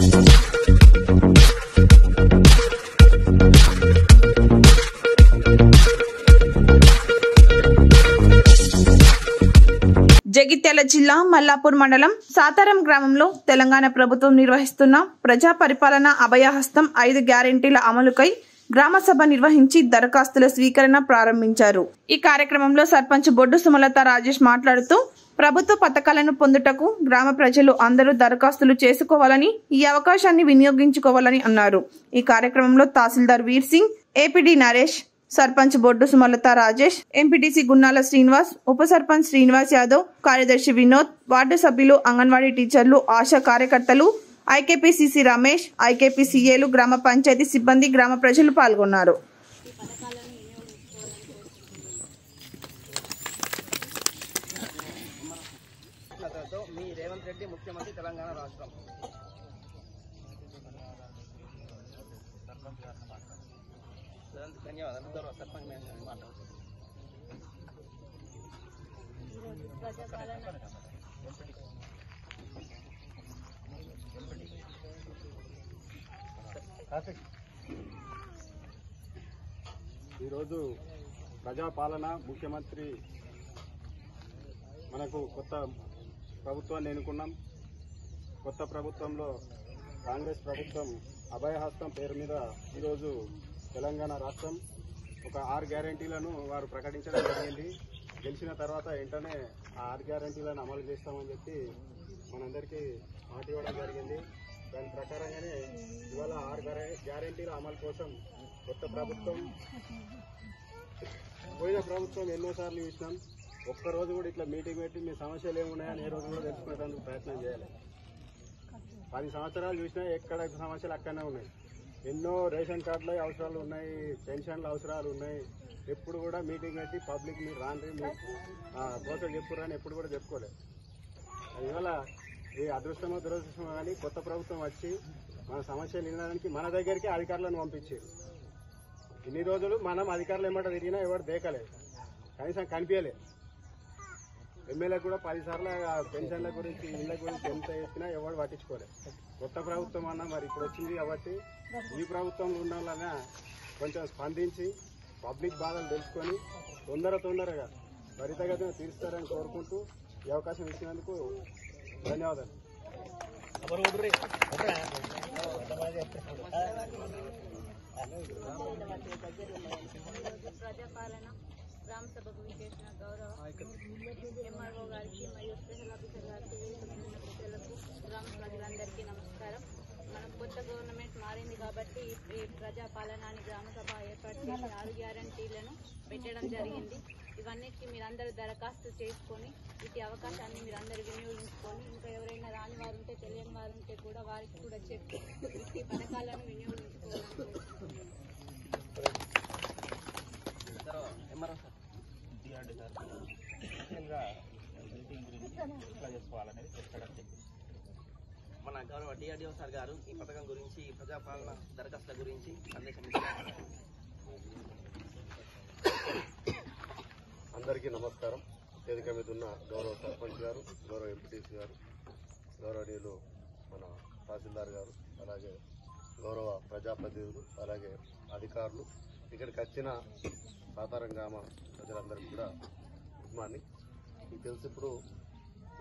జగిత్యాల జిల్లా మల్లాపూర్ మండలం సాతారం గ్రామంలో తెలంగాణ ప్రభుత్వం నిర్వహిస్తున్న ప్రజా పరిపాలన అభయహస్తం 5 గ్యారెంటీల అమలుకై గ్రామ సభ నిర్వహించి దరఖాస్తుల స్వీకరణ ప్రారంభించారు। ఈ కార్యక్రమంలో సర్పంచ్ బొడ్డు సుమలత రాజేష్ మాట్లాడుతూ ప్రభుత్వ పథకాలను పొందుటకు గ్రామ ప్రజలు అందరూ దరఖాస్తులు చేసుకోవాలని, ఈ అవకాశాన్ని వినియోగించుకోవాలని అన్నారు। ఈ కార్యక్రమంలో తహసీల్దార్ వీర్ సింగ్, ఏపీడీ నరేష్, సర్పంచ్ బొడ్డు సుమలత రాజేష్, ఎంపీటీసీ గున్నాల శ్రీనివాస్, ఉప సర్పంచ్ శ్రీనివాస్ యాదవ్, కార్యదర్శి వినోద్, వార్డు సభ్యులు, అంగన్వాడీ టీచర్లు, ఆశా కార్యకర్తలు, ఐకేపీసీసీ రమేష్, ఐకేపీసీఏలు, గ్రామ పంచాయతీ సిబ్బంది, గ్రామ ప్రజలు పాల్గొన్నారు। ధన్యవాదాలు। సర్పంచ్ ఈరోజు ప్రజాపాలన ముఖ్యమంత్రి మనకు కొత్త ప్రభుత్వాన్ని ఎన్నుకున్నాం। కొత్త ప్రభుత్వంలో కాంగ్రెస్ ప్రభుత్వం అభయహస్తం పేరు మీద ఈరోజు తెలంగాణ రాష్ట్రం ఒక 6 గ్యారెంటీలను వారు ప్రకటించడం జరిగింది। గెలిచిన తర్వాత వెంటనే ఆ 6 గ్యారెంటీలను అమలు చేస్తామని చెప్పి మనందరికీ మాట ఇవ్వడం జరిగింది। దాని ప్రకారంగానే ఇవాళ 6 గ్యారెంటీల అమలు కోసం కొత్త ప్రభుత్వం, పోయిన ప్రభుత్వం ఎన్నోసార్లు చూసినాం, ఒక్కరోజు కూడా ఇట్లా మీటింగ్ పెట్టి మీ సమస్యలు ఏమున్నాయని ఏ రోజు కూడా తెలుసుకునేందుకు ప్రయత్నం చేయాలి। 10 సంవత్సరాలు చూసినా ఎక్కడ సమస్యలు అక్కడనే ఉన్నాయి। ఎన్నో రేషన్ కార్డుల అవసరాలు ఉన్నాయి, పెన్షన్ల అవసరాలు ఉన్నాయి। ఎప్పుడు కూడా మీటింగ్ పెట్టి పబ్లిక్ మీరు రాండి, మీరు కోసం చెప్పురాని ఎప్పుడు కూడా చెప్పుకోలేదు। ఇవాళ ఈ అదృష్టమో దురదృష్టమో కానీ కొత్త ప్రభుత్వం వచ్చి మన సమస్యలు వినడానికి మన దగ్గరికి అధికారులను పంపించారు। ఇన్ని రోజులు మనం అధికారులు ఏమంట తిరిగినా ఎవరు దేకలేదు, కనీసం కనిపించలేదు। ఎమ్మెల్యేలకు కూడా 10 సార్లు పెన్షన్ల గురించి, ఇళ్ళ గురించి ఎంత చెప్పినా ఎవరు పట్టించుకోలేదు। కొత్త ప్రభుత్వం అన్నా మరి ఇప్పుడు వచ్చింది కాబట్టి ఈ ప్రభుత్వంలో ఉన్న వాళ్ళగా కొంచెం స్పందించి పబ్లిక్ బాధలు తెలుసుకొని తొందరగా త్వరితగతిన తీరుస్తారని కోరుకుంటూ ఈ అవకాశం ఇచ్చినందుకు ధన్యవాదాలు। ప్రజాపాలన గ్రామ సభకు విచ్చేసిన గౌరవ ఎంఆర్ఓ గారికి మరియు స్పెషల్ ఆఫీసర్ గారికి, ప్రజలకు, గ్రామ ప్రజలందరికీ నమస్కారం। మనం కొత్త గవర్నమెంట్ మారింది కాబట్టి ఈ ప్రజాపాలన అని గ్రామ సభ ఏర్పాటు చేసి 6 గ్యారంటీలను పెట్టడం జరిగింది। ఇవన్నిటికీ మీరందరూ దరఖాస్తు చేసుకొని వీటి అవకాశాన్ని మీరందరూ వినియోగించుకొని, ఇంకా ఎవరైనా రాని వారు ఉంటే, తెలియని వారు ఉంటే కూడా వారికి కూడా చెప్పి ఈ పథకాలను వినియోగించుకోవాలి। మన గౌరవ డిఆర్డీఓ సార్ గారు ఈ పథకం గురించి, ప్రజాపాలన దరఖాస్తుల గురించి సందేశం ఇస్తారు। అందరికీ నమస్కారం। వేదిక మీద ఉన్న గౌరవ సర్పంచ్ గారు, గౌరవ ఎంపీటీసీ గారు, గౌరవనీయులు మన తహసీల్దార్ గారు, అలాగే గౌరవ ప్రజాప్రతినిధులు, అలాగే అధికారులు, ఇక్కడికి వచ్చిన సాతారం గ్రామ ప్రజలందరికీ కూడా గుడ్ మార్నింగ్। మీకు తెలిసి ఇప్పుడు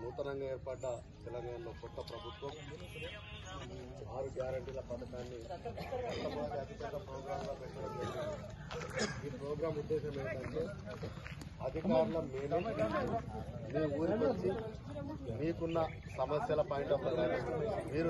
నూతనంగా ఏర్పడ్డ తెలంగాణలో కొత్త ప్రభుత్వం 6 గ్యారెంటీల పథకాన్ని అతిపెద్ద ప్రోగ్రాంగా పెట్టడం జరిగింది। ఈ ప్రోగ్రాం ఉద్దేశం ఏంటంటే అధికారుల మేనేజ్మెంట్ మీ ఊరికి వచ్చి మీకున్న సమస్యల పాయింట్ ఆఫ్ మీరు